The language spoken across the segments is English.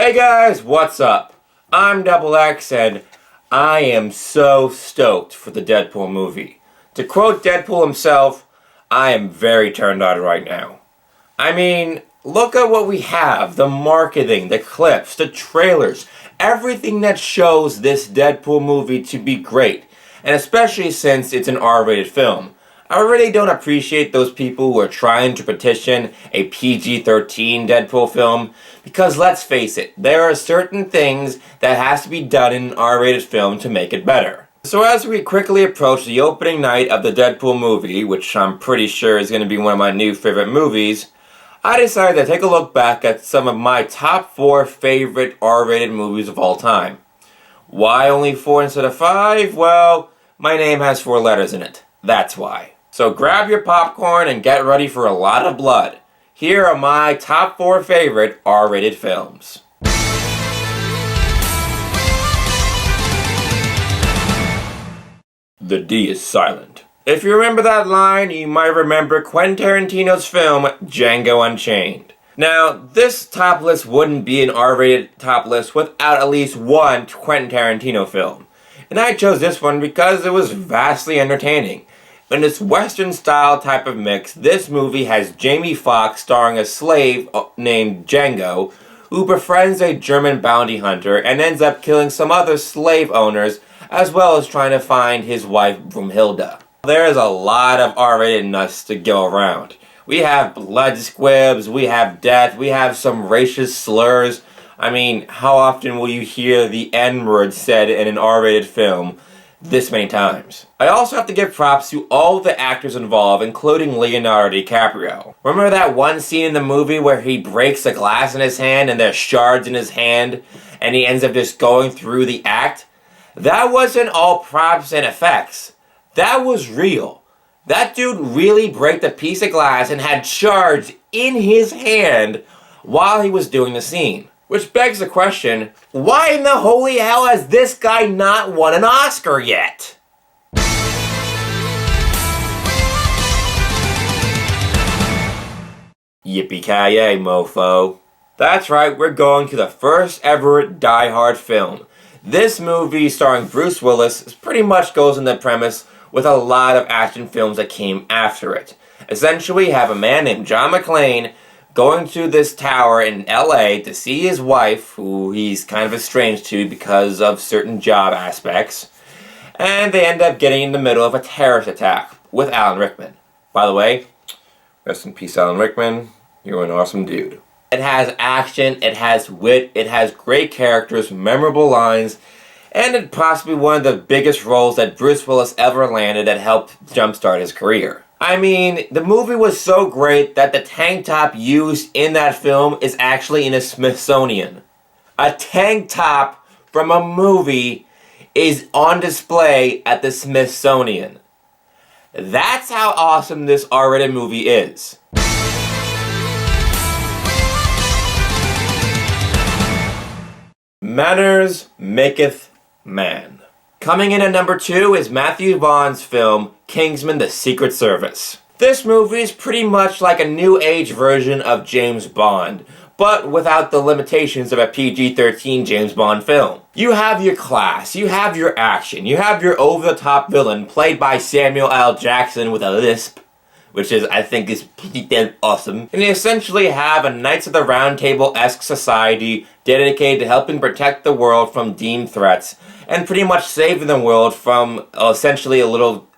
Hey guys, what's up? I'm Double X and I am so stoked for the Deadpool movie. To quote Deadpool himself, I am very turned on right now. I mean, look at what we have. The marketing, the clips, the trailers, everything that shows this Deadpool movie to be great. And especially since it's an R-rated film. I really don't appreciate those people who are trying to petition a PG-13 Deadpool film because let's face it, there are certain things that has to be done in an R-rated film to make it better. So as we quickly approach the opening night of the Deadpool movie, which I'm pretty sure is going to be one of my new favorite movies, I decided to take a look back at some of my top 4 favorite R-rated movies of all time. Why only 4 instead of 5? Well, my name has 4 letters in it. That's why. So grab your popcorn and get ready for a lot of blood. Here are my top 4 favorite R-rated films. The D is silent. If you remember that line, you might remember Quentin Tarantino's film Django Unchained. Now, this top list wouldn't be an R-rated top list without at least one Quentin Tarantino film. And I chose this one because it was vastly entertaining. In this Western-style type of mix, this movie has Jamie Foxx starring a slave named Django, who befriends a German bounty hunter and ends up killing some other slave owners, as well as trying to find his wife Brumhilda. There is a lot of R-ratedness to go around. We have blood squibs, we have death, we have some racist slurs. I mean, how often will you hear the N-word said in an R-rated film this many times? I also have to give props to all the actors involved, including Leonardo DiCaprio. Remember that one scene in the movie where he breaks a glass in his hand and there's shards in his hand and he ends up just going through the act? That wasn't all props and effects. That was real. That dude really broke a piece of glass and had shards in his hand while he was doing the scene. Which begs the question, why in the holy hell has this guy not won an Oscar yet? Yippee-ki-yay, mofo. That's right, we're going to the first ever Die Hard film. This movie, starring Bruce Willis, pretty much goes in the premise with a lot of action films that came after it. Essentially, you have a man named John McClane going to this tower in LA to see his wife, who he's kind of estranged to because of certain job aspects, and they end up getting in the middle of a terrorist attack with Alan Rickman. By the way, rest in peace, Alan Rickman. You're an awesome dude. It has action, it has wit, it has great characters, memorable lines, and it's possibly one of the biggest roles that Bruce Willis ever landed that helped jumpstart his career. I mean, the movie was so great that the tank top used in that film is actually in a Smithsonian. A tank top from a movie is on display at the Smithsonian. That's how awesome this R-rated movie is. Manners maketh man. Coming in at number 2 is Matthew Vaughn's film, Kingsman: The Secret Service. This movie is pretty much like a new age version of James Bond, but without the limitations of a PG-13 James Bond film. You have your class, you have your action, you have your over-the-top villain played by Samuel L. Jackson with a lisp, which I think is pretty damn awesome. And you essentially have a Knights of the Round Table-esque society dedicated to helping protect the world from deemed threats, and pretty much saving the world from essentially a little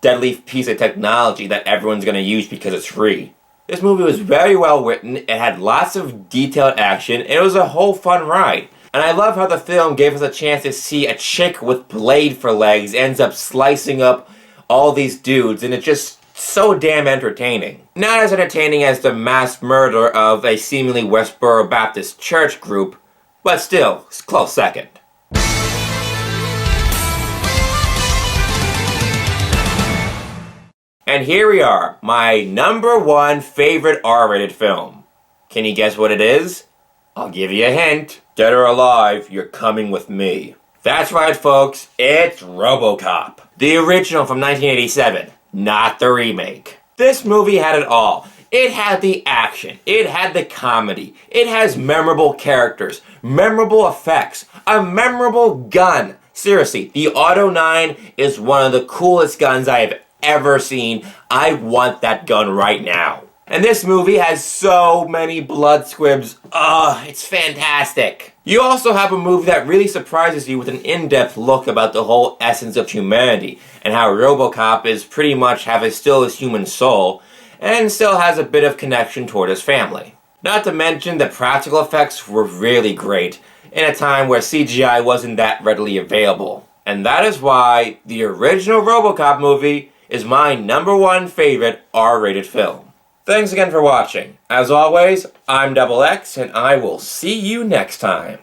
deadly piece of technology that everyone's going to use because it's free. This movie was very well written, it had lots of detailed action, and it was a whole fun ride. And I love how the film gave us a chance to see a chick with blade for legs ends up slicing up all these dudes, and it's just so damn entertaining. Not as entertaining as the mass murder of a seemingly Westboro Baptist church group, but still, it's a close second. And here we are, my number 1 favorite R-rated film. Can you guess what it is? I'll give you a hint. Dead or alive, you're coming with me. That's right, folks, it's Robocop. The original from 1987, not the remake. This movie had it all. It had the action, it had the comedy, it has memorable characters, memorable effects, a memorable gun. Seriously, the Auto 9 is one of the coolest guns I have ever seen. I want that gun right now. And this movie has so many blood squibs. It's fantastic. You also have a movie that really surprises you with an in-depth look about the whole essence of humanity and how Robocop is pretty much still his human soul and still has a bit of connection toward his family. Not to mention the practical effects were really great in a time where CGI wasn't that readily available. And that is why the original Robocop movie is my #1 favorite R-rated film. Thanks again for watching. As always, I'm Double X, and I will see you next time.